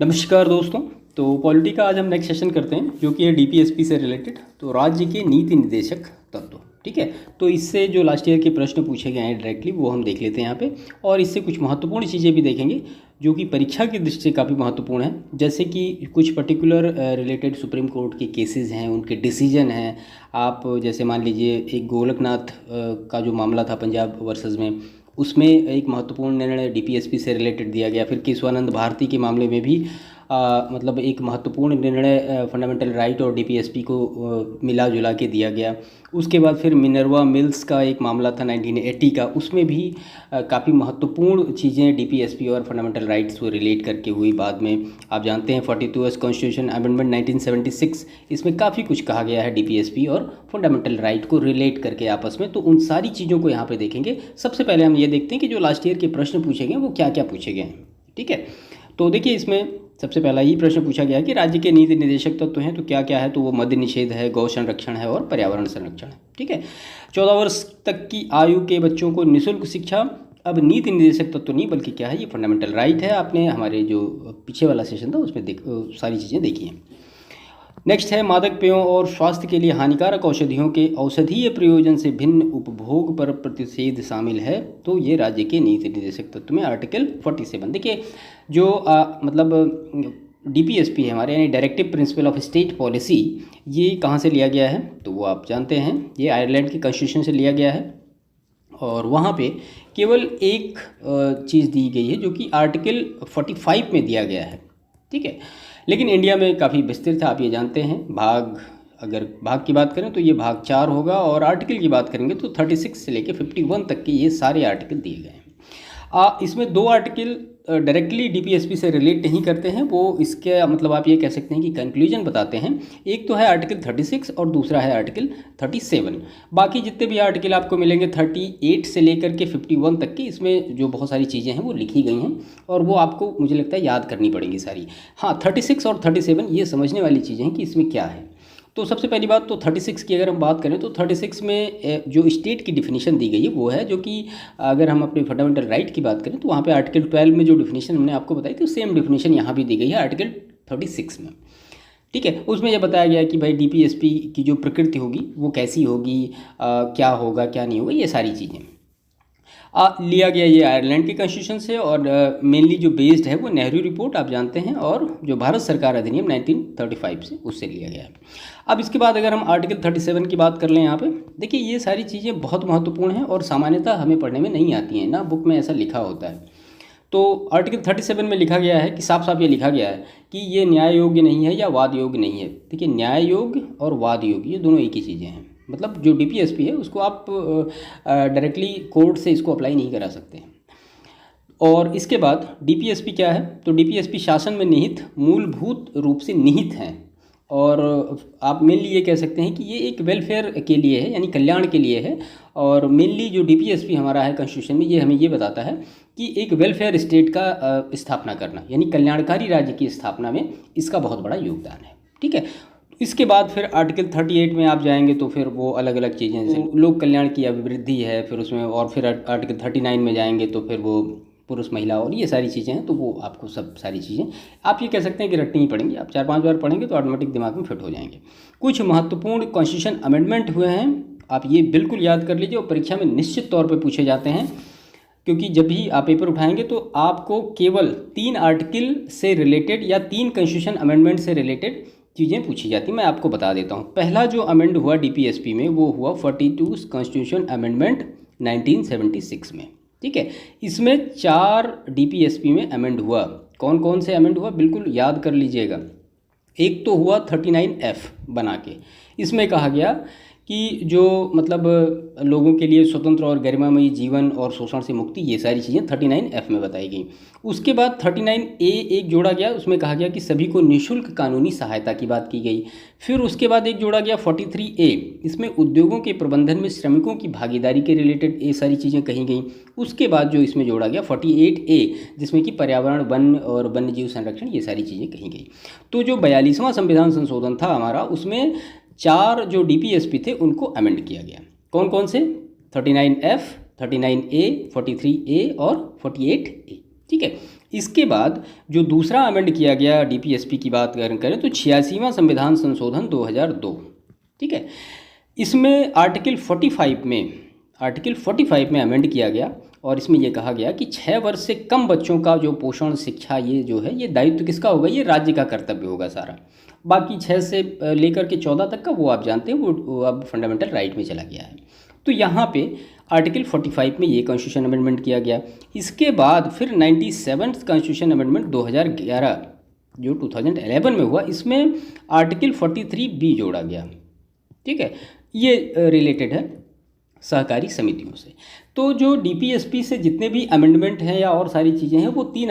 नमस्कार दोस्तों। तो पॉलिटी का आज हम नेक्स्ट सेशन करते हैं जो कि है डीपीएसपी से रिलेटेड। तो राज्य के नीति निर्देशक तत्व, ठीक है। तो इससे जो लास्ट ईयर के प्रश्न पूछे गए हैं डायरेक्टली वो हम देख लेते हैं यहाँ पे, और इससे कुछ महत्वपूर्ण चीज़ें भी देखेंगे जो कि परीक्षा की दृष्टि से काफ़ी महत्वपूर्ण है। जैसे कि कुछ पर्टिकुलर रिलेटेड सुप्रीम कोर्ट के केसेस हैं, उनके डिसीजन हैं। आप जैसे मान लीजिए एक गोलकनाथ का जो मामला था पंजाब वर्सेस में, उसमें एक महत्वपूर्ण निर्णय डीपीएसपी से रिलेटेड दिया गया। फिर केशवानंद भारती के मामले में भी मतलब एक महत्वपूर्ण निर्णय फंडामेंटल राइट और डीपीएसपी को मिला जुला के दिया गया। उसके बाद फिर मिनर्वा मिल्स का एक मामला था 1980 का, उसमें भी काफ़ी महत्वपूर्ण चीज़ें डीपीएसपी और फंडामेंटल राइट्स को रिलेट करके हुई। बाद में आप जानते हैं 42 कॉन्स्टिट्यूशन अमेंडमेंट 1976, इसमें काफ़ी कुछ कहा गया है डीपीएसपी और फंडामेंटल राइट को रिलेट करके आपस में। तो उन सारी चीज़ों को यहाँ पे देखेंगे। सबसे पहले हम ये देखते हैं कि जो लास्ट ईयर के प्रश्न पूछे गए वो क्या क्या पूछे गए हैं, ठीक है। तो देखिए इसमें सबसे पहला ही प्रश्न पूछा गया कि राज्य के नीति निर्देशक तत्व हैं, तो क्या क्या है। तो वो मद्य निषेध है, गौ संरक्षण है और पर्यावरण संरक्षण है, ठीक है। 14 वर्ष तक की आयु के बच्चों को निःशुल्क शिक्षा। अब नीति निर्देशक तत्व नहीं बल्कि क्या है, ये फंडामेंटल राइट है। आपने हमारे जो पीछे वाला सेशन था उसमें सारी चीज़ें देखी हैं। नेक्स्ट है मादक पेयों और स्वास्थ्य के लिए हानिकारक औषधियों के औषधीय प्रयोजन से भिन्न उपभोग पर प्रतिषेध शामिल है। तो ये राज्य के नीति निर्देशक तत्व में आर्टिकल 47। देखिए जो मतलब डीपीएसपी है हमारे, यानी directive principle of state policy, ये कहाँ से लिया गया है तो वो आप जानते हैं, ये आयरलैंड की कॉन्स्टिट्यूशन से लिया गया है। और वहाँ पे केवल एक चीज़ दी गई है जो कि आर्टिकल 45 में दिया गया है, ठीक है। लेकिन इंडिया में काफ़ी विस्तृत है, आप ये जानते हैं। अगर भाग की बात करें तो ये भाग 4 होगा, और आर्टिकल की बात करेंगे तो 36 से लेकर 51 तक के ये सारे आर्टिकल दिए गए हैं। इसमें 2 आर्टिकल डायरेक्टली डीपीएसपी से रिलेट नहीं करते हैं, वो इसके मतलब आप ये कह सकते हैं कि कंक्लूजन बताते हैं। एक तो है आर्टिकल 36 और दूसरा है आर्टिकल 37। बाकी जितने भी आर्टिकल आपको मिलेंगे 38 से लेकर के 51 तक के, इसमें जो बहुत सारी चीज़ें हैं वो लिखी गई हैं और वो आपको मुझे लगता है याद करनी पड़ेंगी सारी। हाँ, 36 और 37 ये समझने वाली चीज़ें हैं कि इसमें क्या है। तो सबसे पहली बात तो 36 की अगर हम बात करें तो 36 में जो स्टेट की डिफिनीशन दी गई है वो है, जो कि अगर हम अपने फंडामेंटल राइट की बात करें तो वहाँ पे आर्टिकल 12 में जो डिफिनीशन हमने आपको बताई थी सेम डिफिनीशन यहाँ भी दी गई है आर्टिकल 36 में, ठीक है। उसमें यह बताया गया कि भाई डीपीएसपी की जो प्रकृति होगी वो कैसी होगी, क्या होगा क्या नहीं होगा, ये सारी चीज़ें लिया गया ये आयरलैंड के कॉन्स्टिट्यूशन से। और मेनली जो बेस्ड है वो नेहरू रिपोर्ट आप जानते हैं, और जो भारत सरकार अधिनियम 1935 से उससे लिया गया है। अब इसके बाद अगर हम आर्टिकल 37 की बात कर लें, यहाँ पे देखिए ये सारी चीज़ें बहुत महत्वपूर्ण हैं और सामान्यतः हमें पढ़ने में नहीं आती हैं ना, बुक में ऐसा लिखा होता है। तो आर्टिकल 37 में लिखा गया है कि साफ साफ ये लिखा गया है कि ये न्याय योग्य नहीं है या वाद योग्य नहीं है। देखिए न्याय योग्य और वाद योग्य ये दोनों एक ही चीज़ें हैं। मतलब जो डीपीएसपी है उसको आप डायरेक्टली कोर्ट से इसको अप्लाई नहीं करा सकते। और इसके बाद डीपीएसपी क्या है, तो डीपीएसपी शासन में निहित मूलभूत रूप से निहित हैं, और आप मेनली ये कह सकते हैं कि ये एक वेलफेयर के लिए है, यानी कल्याण के लिए है। और मेनली जो डीपीएसपी हमारा है कॉन्स्टिट्यूशन में, ये हमें ये बताता है कि एक वेलफेयर स्टेट का स्थापना करना, यानी कल्याणकारी राज्य की स्थापना में इसका बहुत बड़ा योगदान है, ठीक है। इसके बाद फिर आर्टिकल 38 में आप जाएंगे तो फिर वो अलग अलग चीज़ें, जैसे लोक कल्याण की अभिवृद्धि है, फिर उसमें, और फिर आर्टिकल 39 में जाएंगे तो फिर वो पुरुष महिला और ये सारी चीज़ें हैं। तो वो आपको सब सारी चीज़ें आप ये कह सकते हैं कि रटनी ही पड़ेंगी। आप 4-5 बार पढ़ेंगे तो ऑटोमेटिक दिमाग में फिट हो जाएंगे। कुछ महत्वपूर्ण कॉन्स्टिट्यूशन अमेंडमेंट हुए हैं, आप ये बिल्कुल याद कर लीजिए, और परीक्षा में निश्चित तौर पर पूछे जाते हैं, क्योंकि जब भी आप पेपर उठाएंगे तो आपको केवल 3 आर्टिकल से रिलेटेड या 3 कॉन्स्टिट्यूशन अमेंडमेंट से रिलेटेड चीज़ें पूछी जाती। मैं आपको बता देता हूँ। पहला जो अमेंड हुआ डीपीएसपी में वो हुआ 42 कॉन्स्टिट्यूशन अमेंडमेंट 1976 में, ठीक है। इसमें 4 डीपीएसपी में अमेंड हुआ। कौन कौन से अमेंड हुआ बिल्कुल याद कर लीजिएगा। एक तो हुआ 39F बना के, इसमें कहा गया कि जो मतलब लोगों के लिए स्वतंत्र और गरिमामयी जीवन और शोषण से मुक्ति, ये सारी चीज़ें 39F में बताई गई। उसके बाद 39A एक जोड़ा गया, उसमें कहा गया कि सभी को निःशुल्क कानूनी सहायता की बात की गई। फिर उसके बाद एक जोड़ा गया 43A, इसमें उद्योगों के प्रबंधन में श्रमिकों की भागीदारी के रिलेटेड ये सारी चीज़ें कही गई। उसके बाद जो इसमें जोड़ा गया 48A, जिसमें कि पर्यावरण, वन और वन्य जीव संरक्षण, ये सारी चीज़ें कही गई। तो जो 42वां संविधान संशोधन था हमारा, उसमें 4 जो डीपीएसपी थे उनको अमेंड किया गया। कौन कौन से? 39F, 39A, 43A और 48A, ठीक है। इसके बाद जो दूसरा अमेंड किया गया डीपीएसपी की बात करें तो 86वां संविधान संशोधन 2002, ठीक है। इसमें आर्टिकल 45 में अमेंड किया गया और इसमें यह कहा गया कि 6 वर्ष से कम बच्चों का जो पोषण शिक्षा ये जो है ये दायित्व किसका होगा, ये राज्य का कर्तव्य होगा सारा। बाकी 6 से लेकर के 14 तक का वो आप जानते हैं, वो अब फंडामेंटल राइट में चला गया है। तो यहाँ पे आर्टिकल 45 में ये कॉन्स्टिट्यूशन अमेंडमेंट किया गया। इसके बाद फिर 97th कॉन्स्टिट्यूशन अमेंडमेंट 2011 जो 2011 में हुआ, इसमें आर्टिकल 43B जोड़ा गया, ठीक है। ये रिलेटेड है सहकारी समितियों से। तो जो डीपीएसपी से जितने भी अमेंडमेंट हैं या और सारी चीज़ें हैं वो 3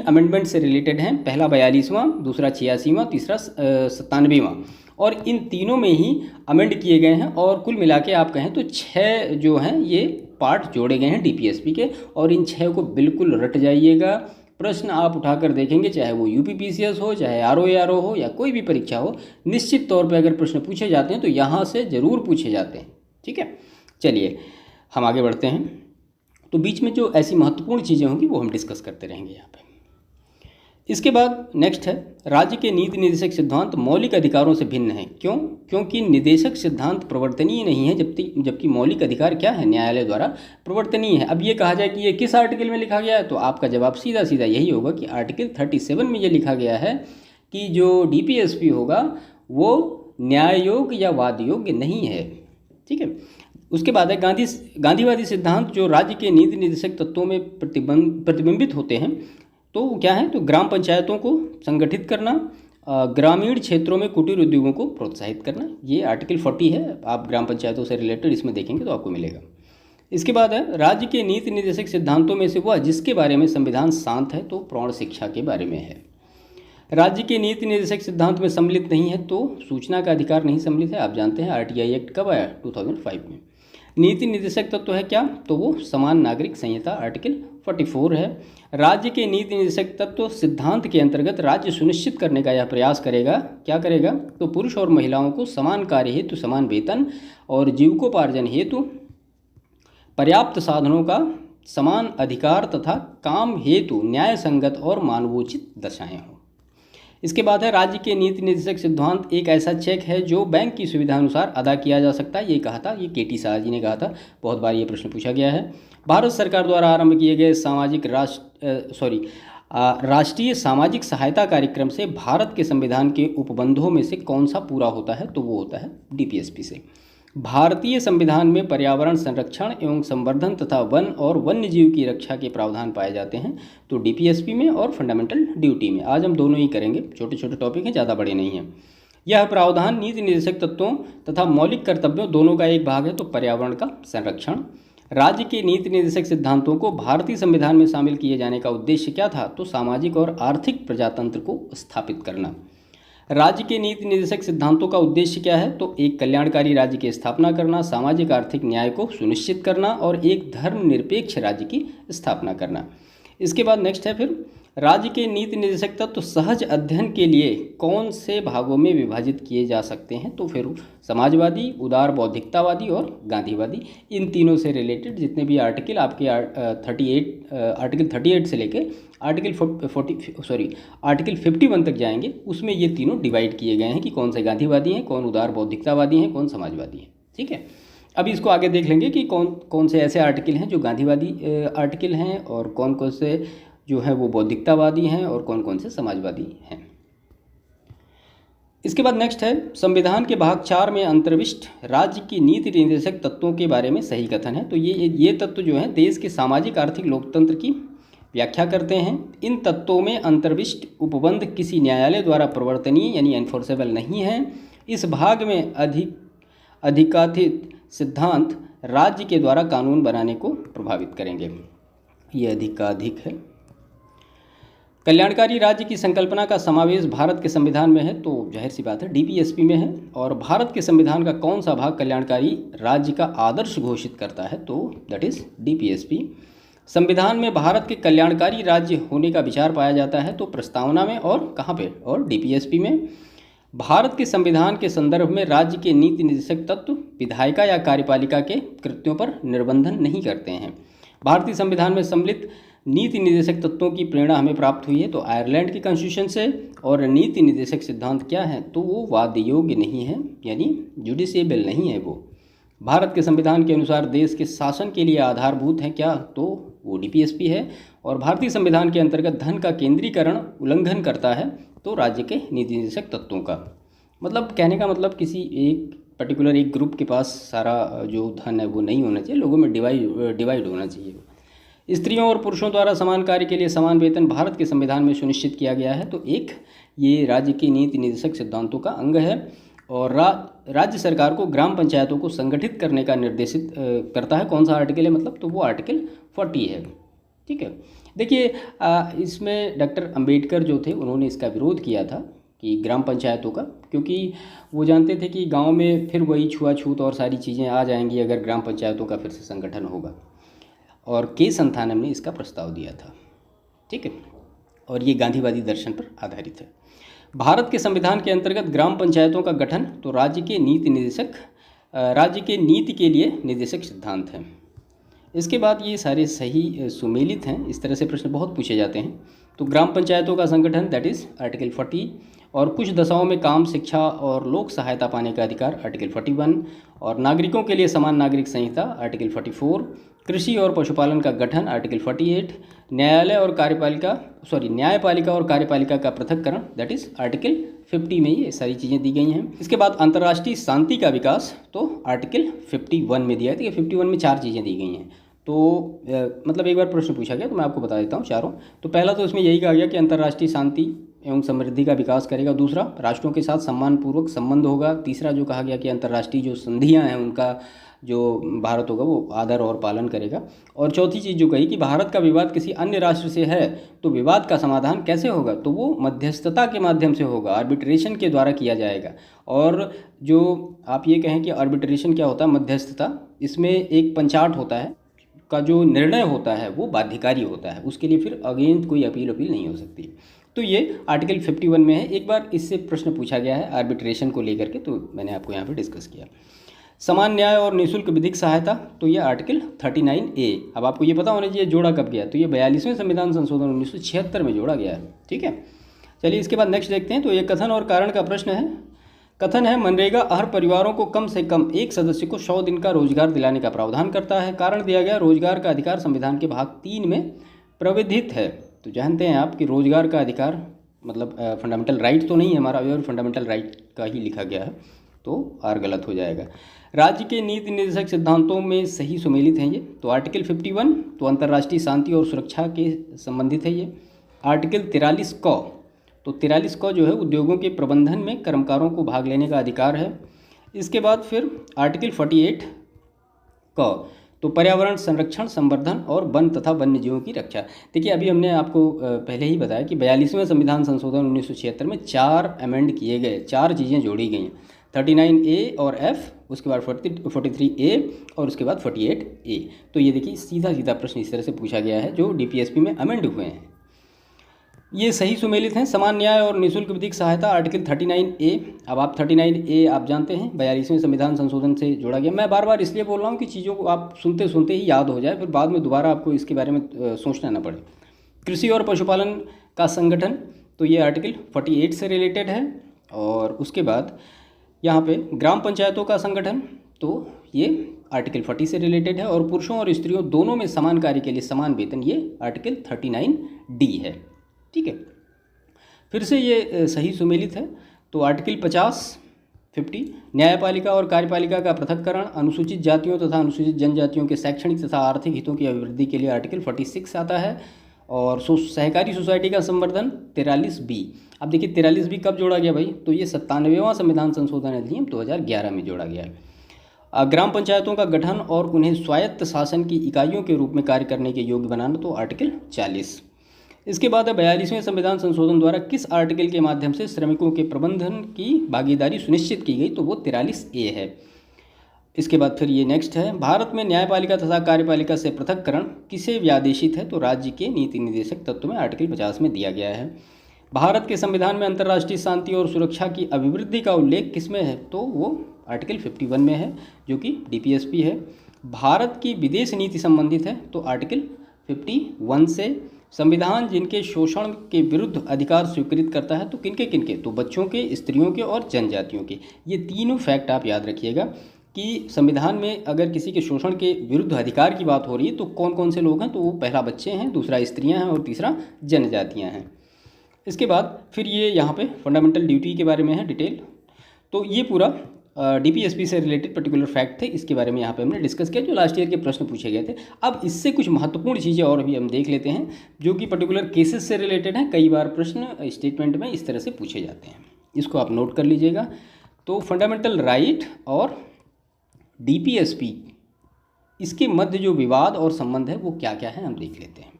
अमेंडमेंट से रिलेटेड हैं। पहला 42वां, दूसरा 86वां, तीसरा 97वां, और इन तीनों में ही अमेंड किए गए हैं। और कुल मिला के आप कहें तो 6 जो हैं ये पार्ट जोड़े गए हैं डीपीएसपी के, और इन 6 को बिल्कुल रट जाइएगा। प्रश्न आप उठाकर देखेंगे, चाहे वो यूपीपीसीएस हो, चाहे आरओएआरओ हो, या कोई भी परीक्षा हो, निश्चित तौर पे अगर प्रश्न पूछे जाते हैं तो यहाँ से ज़रूर पूछे जाते हैं, ठीक है। चलिए हम आगे बढ़ते हैं। तो बीच में जो ऐसी महत्वपूर्ण चीज़ें होंगी वो हम डिस्कस करते रहेंगे यहाँ पे। इसके बाद नेक्स्ट है, राज्य के नीति निर्देशक सिद्धांत मौलिक अधिकारों से भिन्न है। क्यों? क्योंकि निदेशक सिद्धांत प्रवर्तनीय नहीं है, जबकि मौलिक अधिकार क्या है, न्यायालय द्वारा प्रवर्तनीय है। अब ये कहा जाए कि ये किस आर्टिकल में लिखा गया है, तो आपका जवाब सीधा सीधा यही होगा कि आर्टिकल 37 में ये लिखा गया है कि जो डीपीएसपी होगा वो न्याय योग्य या वाद योग्य नहीं है, ठीक है। उसके बाद है गांधीवादी सिद्धांत जो राज्य के नीति निर्देशक तत्वों में प्रतिबिंबित होते हैं। तो क्या है, तो ग्राम पंचायतों को संगठित करना, ग्रामीण क्षेत्रों में कुटीर उद्योगों को प्रोत्साहित करना, ये आर्टिकल 40 है। आप ग्राम पंचायतों से रिलेटेड इसमें देखेंगे तो आपको मिलेगा। इसके बाद है, राज्य के नीति निर्देशक सिद्धांतों में से वह जिसके बारे में संविधान शांत है, तो प्रौढ़ शिक्षा के बारे में है। राज्य के नीति निर्देशक सिद्धांत में सम्मिलित नहीं है, तो सूचना का अधिकार नहीं सम्मिलित है। आप जानते हैं आरटीआई एक्ट कब आया, 2005 में। नीति निर्देशक तत्व है क्या, तो वो समान नागरिक संहिता आर्टिकल 44 है। राज्य के नीति निर्देशक तत्व सिद्धांत के अंतर्गत राज्य सुनिश्चित करने का यह प्रयास करेगा, क्या करेगा, तो पुरुष और महिलाओं को समान कार्य हेतु समान वेतन और जीविकोपार्जन हेतु पर्याप्त साधनों का समान अधिकार तथा काम हेतु न्याय संगत और मानवोचित दशाएं हों। इसके बाद है, राज्य के नीति निर्देशक सिद्धांत एक ऐसा चेक है जो बैंक की सुविधा अनुसार अदा किया जा सकता है। ये कहा था, ये केटी शाह जी ने कहा था, बहुत बार ये प्रश्न पूछा गया है। भारत सरकार द्वारा आरंभ किए गए राष्ट्रीय सामाजिक सहायता कार्यक्रम से भारत के संविधान के उपबंधों में से कौन सा पूरा होता है, तो वो होता है डीपीएसपी से। भारतीय संविधान में पर्यावरण संरक्षण एवं संवर्धन तथा वन और वन्य जीव की रक्षा के प्रावधान पाए जाते हैं, तो डीपीएसपी में और फंडामेंटल ड्यूटी में। आज हम दोनों ही करेंगे, छोटे छोटे टॉपिक हैं, ज़्यादा बड़े नहीं हैं। यह प्रावधान नीति निर्देशक तत्वों तथा मौलिक कर्तव्यों दोनों का एक भाग है, तो पर्यावरण का संरक्षण। राज्य के नीति निर्देशक सिद्धांतों को भारतीय संविधान में शामिल किए जाने का उद्देश्य क्या था, तो सामाजिक और आर्थिक प्रजातंत्र को स्थापित करना। राज्य के नीति निर्देशक सिद्धांतों का उद्देश्य क्या है, तो एक कल्याणकारी राज्य की स्थापना करना, सामाजिक आर्थिक न्याय को सुनिश्चित करना और एक धर्मनिरपेक्ष राज्य की स्थापना करना। इसके बाद नेक्स्ट है फिर, राज्य के नीति निर्देशक तत्व सहज अध्ययन के लिए कौन से भागों में विभाजित किए जा सकते हैं, तो फिर समाजवादी, उदार बौद्धिकतावादी और गांधीवादी। इन तीनों से रिलेटेड जितने भी आर्टिकल आपके आर्टिकल 38 से लेके आर्टिकल 51 तक जाएंगे, उसमें ये तीनों डिवाइड किए गए हैं कि कौन से गांधीवादी हैं, कौन उदार बौद्धिकतावादी हैं, कौन समाजवादी हैं, ठीक है। अभी इसको आगे देख लेंगे कि कौन कौन से ऐसे आर्टिकल हैं जो गांधीवादी आर्टिकल हैं और कौन कौन से जो है वो बौद्धिकतावादी हैं और कौन कौन से समाजवादी हैं। इसके बाद नेक्स्ट है, संविधान के भाग 4 में अंतर्विष्ट राज्य की नीति निर्देशक तत्वों के बारे में सही कथन है। तो ये तत्व जो है देश के सामाजिक आर्थिक लोकतंत्र की व्याख्या करते हैं। इन तत्वों में अंतर्विष्ट उपबंध किसी न्यायालय द्वारा प्रवर्तनीय यानी एनफोर्सेबल नहीं है। इस भाग में अधिकाथित सिद्धांत राज्य के द्वारा कानून बनाने को प्रभावित करेंगे। ये अधिकाधिक है। कल्याणकारी राज्य की संकल्पना का समावेश भारत के संविधान में है, तो जाहिर सी बात है डीपीएसपी में है। और भारत के संविधान का कौन सा भाग कल्याणकारी राज्य का आदर्श घोषित करता है, तो दैट इज डीपीएसपी। संविधान में भारत के कल्याणकारी राज्य होने का विचार पाया जाता है, तो प्रस्तावना में और कहाँ पे, और डीपीएसपी में। भारत के संविधान के संदर्भ में राज्य के नीति निर्देशक तत्व विधायिका या कार्यपालिका के कृत्यों पर निर्बंधन नहीं करते हैं। भारतीय संविधान में सम्मिलित नीति निर्देशक तत्वों की प्रेरणा हमें प्राप्त हुई है तो आयरलैंड की कॉन्स्टिट्यूशन से। और नीति निर्देशक सिद्धांत क्या है, तो वो वाद योग्य नहीं है, यानी जुडिशिएबल नहीं है। वो भारत के संविधान के अनुसार देश के शासन के लिए आधारभूत है क्या, तो वो डीपीएसपी है। और भारतीय संविधान के अंतर्गत धन का केंद्रीकरण उल्लंघन करता है तो राज्य के नीति निर्देशक तत्वों का। मतलब कहने का मतलब किसी एक पर्टिकुलर एक ग्रुप के पास सारा जो धन है वो नहीं होना चाहिए, लोगों में डिवाइड होना चाहिए। स्त्रियों और पुरुषों द्वारा समान कार्य के लिए समान वेतन भारत के संविधान में सुनिश्चित किया गया है, तो एक ये राज्य के नीति निर्देशक सिद्धांतों का अंग है। और राज्य सरकार को ग्राम पंचायतों को संगठित करने का निर्देशित करता है। कौन सा आर्टिकल है, मतलब तो वो आर्टिकल 40 है। ठीक है, देखिए इसमें डॉक्टर अंबेडकर जो थे उन्होंने इसका विरोध किया था कि ग्राम पंचायतों का, क्योंकि वो जानते थे कि गांव में फिर वही छुआछूत और सारी चीज़ें आ जाएंगी अगर ग्राम पंचायतों का फिर से संगठन होगा। और के संथानम ने इसका प्रस्ताव दिया था। ठीक है, और ये गांधीवादी दर्शन पर आधारित है। भारत के संविधान के अंतर्गत ग्राम पंचायतों का गठन तो राज्य के नीति के लिए निर्देशक सिद्धांत है। इसके बाद ये सारे सही सुमेलित हैं, इस तरह से प्रश्न बहुत पूछे जाते हैं। तो ग्राम पंचायतों का संगठन दैट इज़ आर्टिकल 40, और कुछ दशाओं में काम, शिक्षा और लोक सहायता पाने का अधिकार आर्टिकल 41, और नागरिकों के लिए समान नागरिक संहिता आर्टिकल 44, कृषि और पशुपालन का गठन आर्टिकल 48, न्यायपालिका और कार्यपालिका का पृथक्करण दैट इज़ आर्टिकल 50 में ये सारी चीज़ें दी गई हैं। इसके बाद अंतर्राष्ट्रीय शांति का विकास तो आर्टिकल 51 में दिया है। तो ये 51 में 4 चीज़ें दी गई हैं। तो मतलब एक बार प्रश्न पूछा गया तो मैं आपको बता देता हूँ चारों। तो पहला तो इसमें यही कहा गया कि अंतर्राष्ट्रीय शांति एवं समृद्धि का विकास करेगा। दूसरा, राष्ट्रों के साथ सम्मानपूर्वक संबंध होगा। तीसरा जो कहा गया कि अंतर्राष्ट्रीय जो संधियां हैं उनका जो भारत होगा वो आदर और पालन करेगा। और चौथी चीज़ जो कही कि भारत का विवाद किसी अन्य राष्ट्र से है तो विवाद का समाधान कैसे होगा, तो वो मध्यस्थता के माध्यम से होगा, आर्बिट्रेशन के द्वारा किया जाएगा। और जो आप ये कहें कि आर्बिट्रेशन क्या होता है, मध्यस्थता, इसमें एक पंचाट होता है का जो निर्णय होता है वो बाध्यकारी होता है, उसके लिए फिर अगेंस्ट कोई अपील नहीं हो सकती। तो ये आर्टिकल 51 में है। एक बार इससे प्रश्न पूछा गया है आर्बिट्रेशन को लेकर के, तो मैंने आपको यहाँ पे डिस्कस किया। समान न्याय और निःशुल्क विधिक सहायता, तो ये आर्टिकल 39A। अब आपको ये पता होना चाहिए जोड़ा कब गया, तो ये 42वें संविधान संशोधन 1976 में जोड़ा गया है। ठीक है, चलिए इसके बाद नेक्स्ट देखते हैं। तो ये कथन और कारण का प्रश्न है। कथन है मनरेगा हर परिवारों को कम से कम एक सदस्य को 100 दिन का रोजगार दिलाने का प्रावधान करता है। कारण दिया गया रोजगार का अधिकार संविधान के भाग 3 में प्रविधित है। तो जानते हैं आप कि रोजगार का अधिकार मतलब फंडामेंटल राइट तो नहीं है हमारा, और फंडामेंटल राइट का ही लिखा गया है, तो आर गलत हो जाएगा। राज्य के नीति निर्देशक सिद्धांतों में सही सुमेलित हैं ये। तो आर्टिकल 51 तो अंतर्राष्ट्रीय शांति और सुरक्षा के संबंधित है ये। आर्टिकल 43 क, तो 43 क जो है उद्योगों के प्रबंधन में कर्मकारों को भाग लेने का अधिकार है। इसके बाद फिर आर्टिकल 48 क, तो पर्यावरण संरक्षण, संवर्धन और वन तथा वन्य जीवों की रक्षा। देखिए अभी हमने आपको पहले ही बताया कि 42वें संविधान संशोधन 1976 में 4 अमेंड किए गए, 4 चीज़ें जोड़ी गई हैं, 39A और F, उसके बाद 43A और उसके बाद 48A। तो ये देखिए सीधा सीधा प्रश्न इस तरह से पूछा गया है जो DPSP में अमेंड हुए हैं। ये सही सुमेलित हैं। समान न्याय और निःशुल्क विधिक सहायता आर्टिकल 39A। अब आप 39A आप जानते हैं 42वें संविधान संशोधन से जोड़ा गया। मैं बार बार इसलिए बोल रहा हूँ कि चीज़ों को आप सुनते सुनते ही याद हो जाए, फिर बाद में दोबारा आपको इसके बारे में सोचना ना पड़े। कृषि और पशुपालन का संगठन, तो ये आर्टिकल 48 से रिलेटेड है। और उसके बाद यहाँ पे ग्राम पंचायतों का संगठन, तो ये आर्टिकल 40 से रिलेटेड है। और पुरुषों और स्त्रियों दोनों में समान कार्य के लिए समान वेतन, ये आर्टिकल 39D है। ठीक है, फिर से ये सही सुमेलित है। तो आर्टिकल 50 न्यायपालिका और कार्यपालिका का पृथक्करण, अनुसूचित जातियों तथा अनुसूचित जनजातियों के शैक्षणिक तथा आर्थिक हितों की अभिवृद्धि के लिए आर्टिकल 46 आता है। और सहकारी सोसाइटी का संवर्धन 43B। अब देखिए 43B कब जोड़ा गया भाई, तो ये 97वां संविधान संशोधन अधिनियम 2011 में जोड़ा गया है। ग्राम पंचायतों का गठन और उन्हें स्वायत्त शासन की इकाइयों के रूप में कार्य करने के योग्य बनाना, तो आर्टिकल 40। इसके बाद 42वें संविधान संशोधन द्वारा किस आर्टिकल के माध्यम से श्रमिकों के प्रबंधन की भागीदारी सुनिश्चित की गई, तो वो 43A है। इसके बाद फिर ये नेक्स्ट है, भारत में न्यायपालिका तथा कार्यपालिका से पृथक्करण किसे व्यादेशित है, तो राज्य के नीति निर्देशक तत्व में आर्टिकल 50 में दिया गया है। भारत के संविधान में अंतर्राष्ट्रीय शांति और सुरक्षा की अभिवृद्धि का उल्लेख किसमें है, तो वो आर्टिकल 51 में है जो कि DPSP है। भारत की विदेश नीति संबंधित है, तो आर्टिकल 51 से संविधान जिनके शोषण के विरुद्ध अधिकार स्वीकृत करता है, तो किनके किनके, तो बच्चों के, स्त्रियों के और जनजातियों के। ये तीनों फैक्ट आप याद रखिएगा कि संविधान में अगर किसी के शोषण के विरुद्ध अधिकार की बात हो रही है तो कौन कौन से लोग हैं, तो वो पहला बच्चे हैं, दूसरा स्त्रियां हैं और तीसरा जनजातियां हैं। इसके बाद फिर ये यहाँ पे फंडामेंटल ड्यूटी के बारे में है डिटेल। तो ये पूरा डीपीएसपी से रिलेटेड पर्टिकुलर फैक्ट थे, इसके बारे में यहाँ पे हमने डिस्कस किया जो लास्ट ईयर के प्रश्न पूछे गए थे। अब इससे कुछ महत्वपूर्ण चीज़ें और भी हम देख लेते हैं जो कि पर्टिकुलर केसेस से रिलेटेड हैं। कई बार प्रश्न स्टेटमेंट में इस तरह से पूछे जाते हैं, इसको आप नोट कर लीजिएगा। तो फंडामेंटल राइट और डीपीएसपी, इसके मध्य जो विवाद और संबंध है वो क्या क्या है हम देख लेते हैं।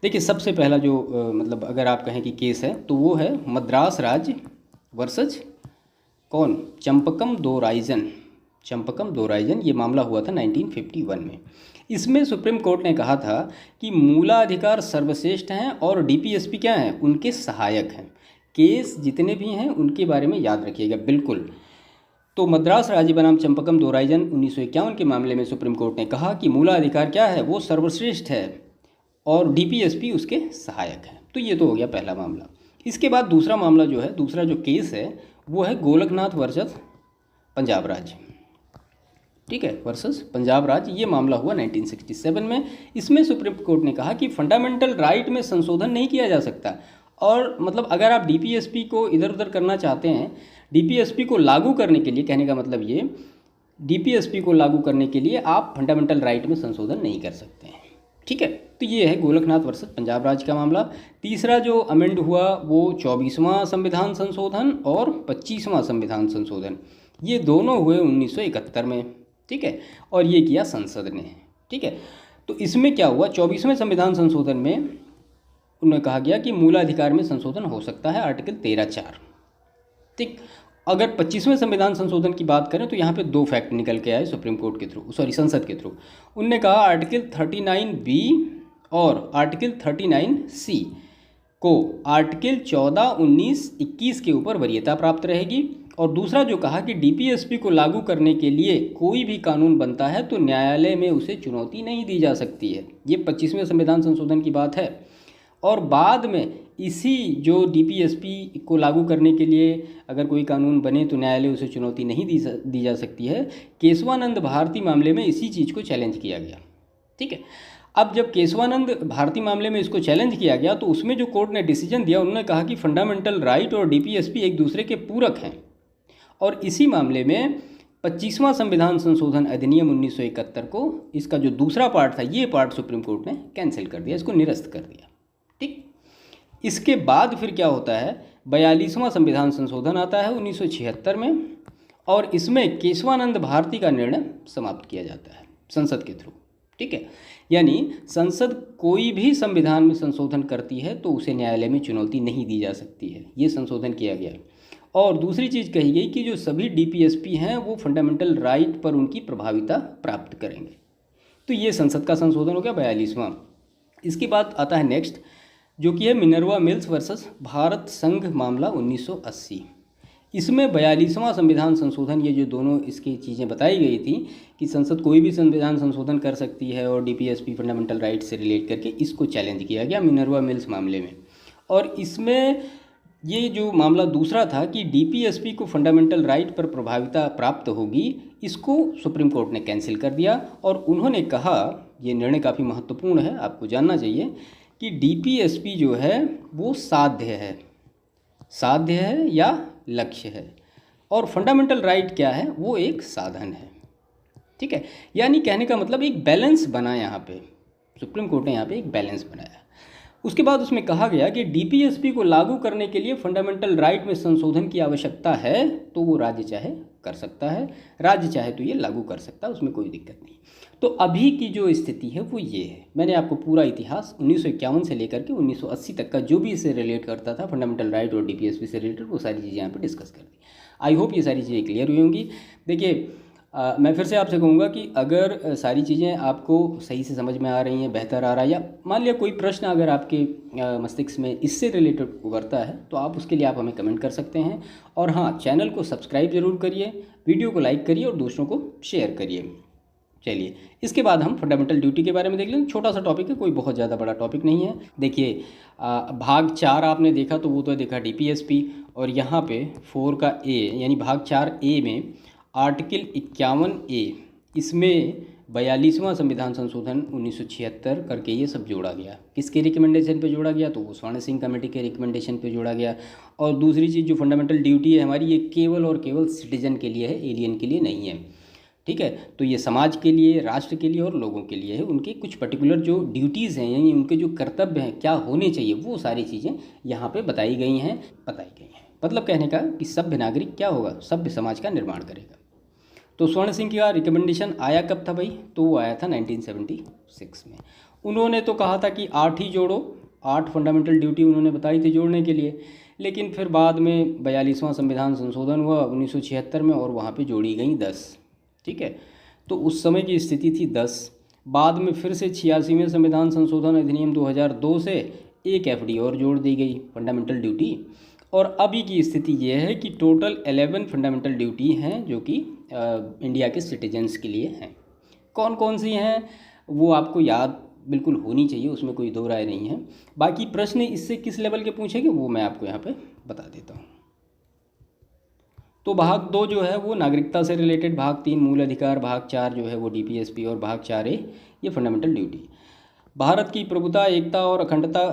देखिए, सबसे पहला जो मतलब अगर आप कहें कि केस है तो वो है मद्रास राज्य वर्सेस कौन, चंपकम दोराइजन। ये मामला हुआ था 1951 में। इसमें सुप्रीम कोर्ट ने कहा था कि मूलाधिकार सर्वश्रेष्ठ हैं और डीपीएसपी क्या हैं, उनके सहायक हैं। केस जितने भी हैं उनके बारे में याद रखिएगा बिल्कुल। तो मद्रास राज्य बनाम चंपकम दोराइजन 1951 के मामले में सुप्रीम कोर्ट ने कहा कि मूलाधिकार क्या है, वो सर्वश्रेष्ठ है और डीपीएसपी उसके सहायक है। तो ये तो हो गया पहला मामला। इसके बाद दूसरा मामला जो है, दूसरा जो केस है वो है गोलकनाथ वर्सेस पंजाब राज्य, ठीक है, वर्सेस पंजाब राज्य। ये मामला हुआ 1967 में। इसमें सुप्रीम कोर्ट ने कहा कि फंडामेंटल राइट में संशोधन नहीं किया जा सकता, और मतलब अगर आप डीपीएसपी को इधर उधर करना चाहते हैं, डीपीएसपी को लागू करने के लिए, कहने का मतलब ये, डीपीएसपी को लागू करने के लिए आप फंडामेंटल राइट में संशोधन नहीं कर सकते हैं, ठीक है। तो ये है गोलकनाथ वर्सेस पंजाब राज्य का मामला। तीसरा जो अमेंड हुआ वो 24वां संविधान संशोधन और 25वां संविधान संशोधन, ये दोनों हुए 1971 में, ठीक है, और ये किया संसद ने, ठीक है। तो इसमें क्या हुआ, 24वें संविधान संशोधन में उन्होंने कहा गया कि मूलाधिकार में संशोधन हो सकता है, आर्टिकल 13(4), ठीक। अगर 25वें संविधान संशोधन की बात करें तो यहाँ पे दो फैक्ट निकल के आए सुप्रीम कोर्ट के थ्रू, संसद के थ्रू। उनने कहा आर्टिकल 39(b) और आर्टिकल 39(c) को आर्टिकल 14, 19, 21 के ऊपर वरीयता प्राप्त रहेगी। और दूसरा जो कहा कि डीपीएसपी को लागू करने के लिए कोई भी कानून बनता है तो न्यायालय में उसे चुनौती नहीं दी जा सकती है। ये 25वें संविधान संशोधन की बात है। और बाद में इसी जो डीपीएसपी को लागू करने के लिए अगर कोई कानून बने तो न्यायालय उसे चुनौती नहीं दी जा सकती है, केशवानंद भारती मामले में इसी चीज़ को चैलेंज किया गया, ठीक है। अब जब केशवानंद भारती मामले में इसको चैलेंज किया गया तो उसमें जो कोर्ट ने डिसीजन दिया, उन्होंने कहा कि फंडामेंटल राइट और डीपीएसपी एक दूसरे के पूरक हैं, और इसी मामले में 25वां संविधान संशोधन अधिनियम 1971 को, इसका जो दूसरा पार्ट था, ये पार्ट सुप्रीम कोर्ट ने कैंसिल कर दिया, इसको निरस्त कर दिया, ठीक। इसके बाद फिर क्या होता है, 42वां संविधान संशोधन आता है 1976 में, और इसमें केशवानंद भारती का निर्णय समाप्त किया जाता है संसद के थ्रू, ठीक है। यानी संसद कोई भी संविधान में संशोधन करती है तो उसे न्यायालय में चुनौती नहीं दी जा सकती है, ये संशोधन किया गया। और दूसरी चीज़ कही गई कि जो सभी डीपीएसपी हैं वो फंडामेंटल राइट पर उनकी प्रभाविता प्राप्त करेंगे। तो ये संसद का संशोधन हो गया 42वां। इसके बाद आता है नेक्स्ट, जो कि है मिनर्वा मिल्स वर्सेस भारत संघ मामला 1980। इसमें 42वां संविधान संशोधन, ये जो दोनों इसकी चीज़ें बताई गई थी कि संसद कोई भी संविधान संशोधन कर सकती है और डीपीएसपी फंडामेंटल राइट से रिलेट करके, इसको चैलेंज किया गया मिनर्वा मिल्स मामले में। और इसमें ये जो मामला दूसरा था कि डीपीएसपी को फंडामेंटल राइट पर प्रभाविता प्राप्त होगी, इसको सुप्रीम कोर्ट ने कैंसिल कर दिया। और उन्होंने कहा, ये निर्णय काफ़ी महत्वपूर्ण है, आपको जानना चाहिए कि डीपीएसपी जो है वो साध्य है या लक्ष्य है, और फंडामेंटल राइट क्या है, वो एक साधन है, ठीक है। यानी कहने का मतलब एक बैलेंस बना, यहाँ पे सुप्रीम कोर्ट ने यहाँ पे एक बैलेंस बनाया। उसके बाद उसमें कहा गया कि डीपीएसपी को लागू करने के लिए फंडामेंटल राइट में संशोधन की आवश्यकता है तो वो राज्य चाहे कर सकता है, राज्य चाहे तो ये लागू कर सकता है, उसमें कोई दिक्कत नहीं। तो अभी की जो स्थिति है वो ये है। मैंने आपको पूरा इतिहास 1951 से लेकर के 1980 तक का जो भी इससे रिलेट करता था फंडामेंटल राइट और डीपीएसपी से रिलेटेड, वो सारी चीज़ें यहाँ पे डिस्कस कर दी। आई होप ये सारी चीज़ें क्लियर हुई होंगी। देखिए, मैं फिर से आपसे कहूँगा कि अगर सारी चीज़ें आपको सही से समझ में आ रही हैं, बेहतर आ रहा है, या मान लिया कोई प्रश्न अगर आपके मस्तिष्क में इससे रिलेटेड उभरता है तो आप उसके लिए आप हमें कमेंट कर सकते हैं। और हाँ, चैनल को सब्सक्राइब ज़रूर करिए, वीडियो को लाइक करिए और दूसरों को शेयर करिए, चलिए, इसके बाद हम फंडामेंटल ड्यूटी के बारे में देख लें। छोटा सा टॉपिक है, कोई बहुत ज़्यादा बड़ा टॉपिक नहीं है। देखिए भाग 4 आपने देखा तो वो तो देखा डीपीएसपी, और यहाँ पे 4 का ए यानी भाग 4A में आर्टिकल 51A, इसमें 42वां संविधान संशोधन 1976 करके ये सब जोड़ा गया। किसके रिकमेंडेशन पे जोड़ा गया? तो वो स्वर्ण सिंह कमेटी के रिकमेंडेशन पे जोड़ा गया। और दूसरी चीज़ जो फंडामेंटल ड्यूटी है हमारी, ये केवल और केवल सिटीजन के लिए है, एलियन के लिए नहीं है। ठीक है, तो ये समाज के लिए, राष्ट्र के लिए और लोगों के लिए है। उनके कुछ पर्टिकुलर जो ड्यूटीज़ हैं यानी उनके जो कर्तव्य हैं, क्या होने चाहिए, वो सारी चीज़ें यहाँ पे बताई गई हैं। मतलब कहने का कि सभ्य नागरिक क्या होगा, सभ्य समाज का निर्माण करेगा। तो स्वर्ण सिंह का रिकमेंडेशन आया कब था भाई? तो वो आया था 1976 में। उन्होंने तो कहा था कि 8 ही जोड़ो, 8 फंडामेंटल ड्यूटी उन्होंने बताई थी जोड़ने के लिए। लेकिन फिर बाद में 42वां संविधान संशोधन हुआ 1976 में, और वहाँ पे जोड़ी गई 10। ठीक है, तो उस समय की स्थिति थी 10। बाद में फिर से 86वें संविधान संशोधन अधिनियम 2002 से एक एफडी और जोड़ दी गई फंडामेंटल ड्यूटी। और अभी की स्थिति ये है कि टोटल 11 फंडामेंटल ड्यूटी हैं जो कि इंडिया के सिटीजन्स के लिए हैं। कौन कौन सी हैं वो आपको याद बिल्कुल होनी चाहिए, उसमें कोई दो राय नहीं है। बाकी प्रश्न इससे किस लेवल के पूछेंगे वो मैं आपको यहाँ पे बता देता हूँ। तो भाग 2 जो है वो नागरिकता से रिलेटेड, भाग 3 मूल अधिकार, भाग 4 जो है वो डीपीएसपी, और भाग 4A ये फंडामेंटल ड्यूटी। भारत की प्रभुता, एकता और अखंडता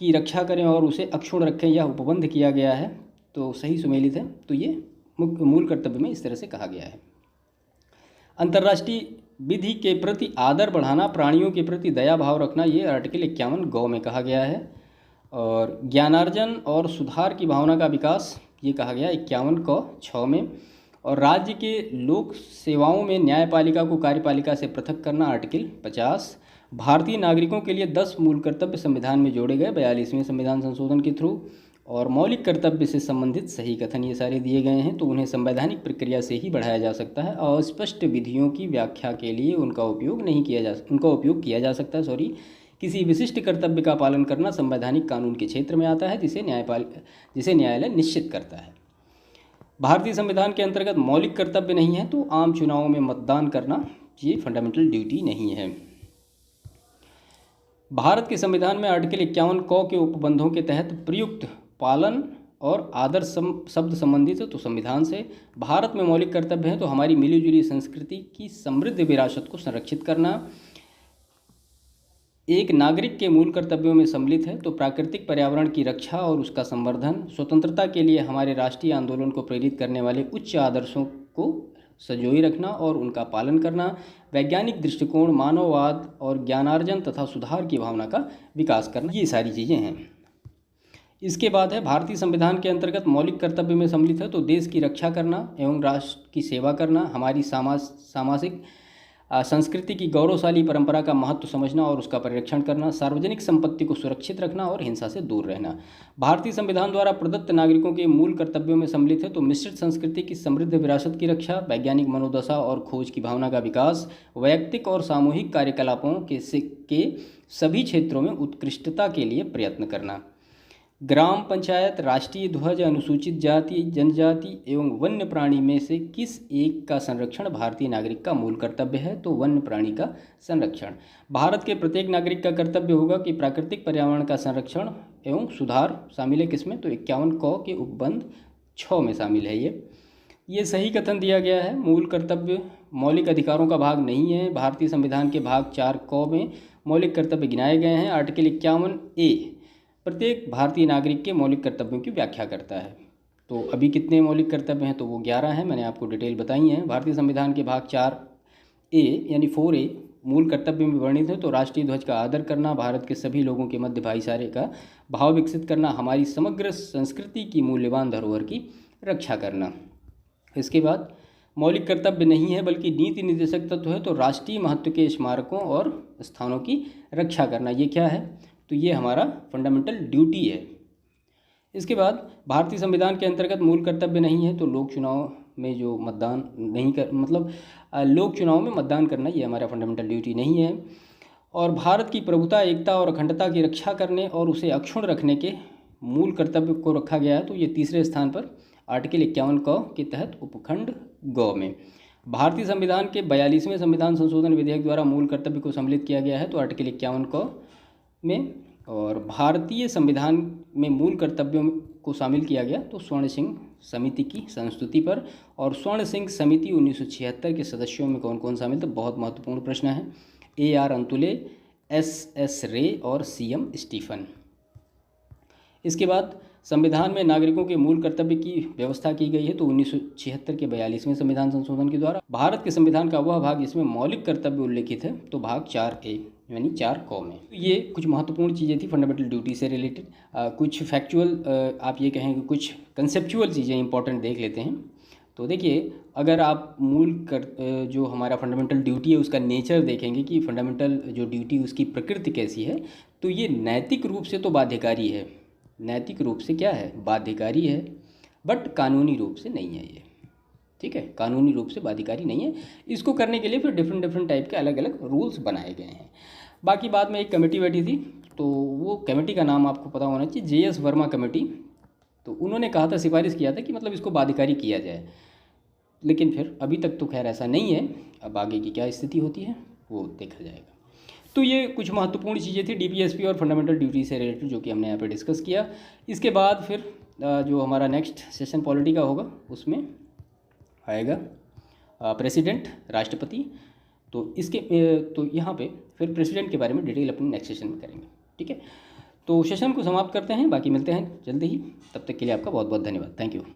की रक्षा करें और उसे अक्षुण्ण रखें, यह उपबंध किया गया है। तो सही सुमेलित है। तो ये मूल कर्तव्य में इस तरह से कहा गया है। अंतर्राष्ट्रीय विधि के प्रति आदर बढ़ाना, प्राणियों के प्रति दया भाव रखना, ये आर्टिकल 51 गौ में कहा गया है। और ज्ञानार्जन और सुधार की भावना का विकास, ये कहा गया 51 क 6 में। और राज्य के लोक सेवाओं में न्यायपालिका को कार्यपालिका से पृथक करना, आर्टिकल 50। भारतीय नागरिकों के लिए 10 मूल कर्तव्य संविधान में जोड़े गए 42वें संविधान संशोधन के थ्रू। और मौलिक कर्तव्य से संबंधित सही कथन ये सारे दिए गए हैं, तो उन्हें संवैधानिक प्रक्रिया से ही बढ़ाया जा सकता है। अस्पष्ट विधियों की व्याख्या के लिए उनका उपयोग किया जा सकता है। किसी विशिष्ट कर्तव्य का पालन करना संवैधानिक कानून के क्षेत्र में आता है, जिसे न्यायालय निश्चित करता है। भारतीय संविधान के अंतर्गत मौलिक कर्तव्य नहीं है, तो आम चुनावों में मतदान करना ये फंडामेंटल ड्यूटी नहीं है। भारत के संविधान में आर्टिकल 51 क के उपबंधों के तहत प्रयुक्त पालन और आदर शब्द संबंधित है, तो संविधान से। भारत में मौलिक कर्तव्य है, तो हमारी मिलीजुली संस्कृति की समृद्ध विरासत को संरक्षित करना एक नागरिक के मूल कर्तव्यों में सम्मिलित है। तो प्राकृतिक पर्यावरण की रक्षा और उसका संवर्धन, स्वतंत्रता के लिए हमारे राष्ट्रीय आंदोलन को प्रेरित करने वाले उच्च आदर्शों को संजोए रखना और उनका पालन करना, वैज्ञानिक दृष्टिकोण, मानववाद और ज्ञानार्जन तथा सुधार की भावना का विकास करना, ये सारी चीज़ें हैं। इसके बाद है भारतीय संविधान के अंतर्गत मौलिक कर्तव्य में सम्मिलित है, तो देश की रक्षा करना एवं राष्ट्र की सेवा करना, हमारी सामाजिक संस्कृति की गौरवशाली परंपरा का महत्व समझना और उसका परिरक्षण करना, सार्वजनिक संपत्ति को सुरक्षित रखना और हिंसा से दूर रहना। भारतीय संविधान द्वारा प्रदत्त नागरिकों के मूल कर्तव्यों में सम्मिलित है, तो मिश्रित संस्कृति की समृद्ध विरासत की रक्षा, वैज्ञानिक मनोदशा और खोज की भावना का विकास, वैयक्तिक और सामूहिक कार्यकलापों के सभी क्षेत्रों में उत्कृष्टता के लिए प्रयत्न करना, ग्राम पंचायत, राष्ट्रीय ध्वज, अनुसूचित जाति जनजाति एवं वन्य प्राणी में से किस एक का संरक्षण भारतीय नागरिक का मूल कर्तव्य है, तो वन्य प्राणी का संरक्षण। भारत के प्रत्येक नागरिक का कर्तव्य होगा कि प्राकृतिक पर्यावरण का संरक्षण एवं सुधार शामिल है किसमें, तो 51 क के उपबंध 6 में शामिल है। ये सही कथन दिया गया है। मूल कर्तव्य मौलिक अधिकारों का भाग नहीं है। भारतीय संविधान के भाग 4 क में मौलिक कर्तव्य गिनाए गए हैं। आर्टिकल 51A प्रत्येक भारतीय नागरिक के मौलिक कर्तव्यों की व्याख्या करता है। तो अभी कितने मौलिक कर्तव्य हैं, तो वो 11 हैं, मैंने आपको डिटेल बताई हैं। भारतीय संविधान के भाग 4A यानी 4A मूल कर्तव्य में वर्णित है, तो राष्ट्रीय ध्वज का आदर करना, भारत के सभी लोगों के मध्य भाईचारे का भाव विकसित करना, हमारी समग्र संस्कृति की मूल्यवान धरोहर की रक्षा करना। इसके बाद मौलिक कर्तव्य नहीं है बल्कि नीति निर्देशक तत्व है, तो राष्ट्रीय महत्व के स्मारकों और स्थानों की रक्षा करना। ये क्या है, तो ये हमारा फंडामेंटल ड्यूटी है। इसके बाद भारतीय संविधान के अंतर्गत मूल कर्तव्य नहीं है, तो लोक चुनाव में जो मतदान नहीं कर लोक चुनाव में मतदान करना, ये हमारा फंडामेंटल ड्यूटी नहीं है। और भारत की प्रभुता, एकता और अखंडता की रक्षा करने और उसे अक्षुण्ण रखने के मूल कर्तव्य को रखा गया है, तो ये तीसरे स्थान पर आर्टिकल 51 क के तहत उपखंड ग में। भारतीय संविधान के 42वें संविधान संशोधन विधेयक द्वारा मूल कर्तव्य को सम्मिलित किया गया है, तो आर्टिकल 51 को में। और भारतीय संविधान में मूल कर्तव्यों को शामिल किया गया तो स्वर्ण सिंह समिति की संस्तुति पर। और स्वर्ण सिंह समिति 1976 के सदस्यों में कौन कौन शामिल थे, बहुत महत्वपूर्ण प्रश्न है। AR अंतुले, SS रे और CM स्टीफन। इसके बाद संविधान में नागरिकों के मूल कर्तव्य की व्यवस्था की गई है, तो 1976 के 42वें संविधान संशोधन के द्वारा। भारत के संविधान का वह भाग जिसमें मौलिक कर्तव्य उल्लिखित है, तो भाग 4A यानी 4 क में। ये कुछ महत्वपूर्ण चीज़ें थी फंडामेंटल ड्यूटी से रिलेटेड। कुछ फैक्चुअल, आप ये कहें कि कुछ कंसेप्चुअल चीज़ें इंपॉर्टेंट देख लेते हैं। तो देखिए, अगर आप जो हमारा फंडामेंटल ड्यूटी है उसका नेचर देखेंगे कि फंडामेंटल जो ड्यूटी उसकी प्रकृति कैसी है, तो ये नैतिक रूप से तो बाध्यकारी है, नैतिक रूप से क्या है, बाध्यकारी है, बट कानूनी रूप से नहीं है ये, ठीक है, कानूनी रूप से बाध्यकारी नहीं है। इसको करने के लिए फिर डिफरेंट टाइप के अलग अलग रूल्स बनाए गए हैं। बाकी बाद में एक कमेटी बैठी थी, तो वो कमेटी का नाम आपको पता होना चाहिए, JS वर्मा कमेटी। तो उन्होंने कहा था, सिफारिश किया था कि मतलब इसको बाध्यकारी किया जाए, लेकिन फिर अभी तक तो खैर ऐसा नहीं है। अब आगे की क्या स्थिति होती है वो देखा जाएगा। तो ये कुछ महत्वपूर्ण चीज़ें थी DPSP और फंडामेंटल ड्यूटी से रिलेटेड, जो कि हमने यहाँ पे डिस्कस किया। इसके बाद फिर जो हमारा नेक्स्ट सेशन पॉलिटी का होगा उसमें आएगा प्रेसिडेंट, राष्ट्रपति। तो यहाँ पे फिर प्रेसिडेंट के बारे में डिटेल अपने नेक्स्ट सेशन में करेंगे, ठीक है। तो सेशन को समाप्त करते हैं, बाकी मिलते हैं जल्दी ही। तब तक के लिए आपका बहुत बहुत धन्यवाद। Thank you.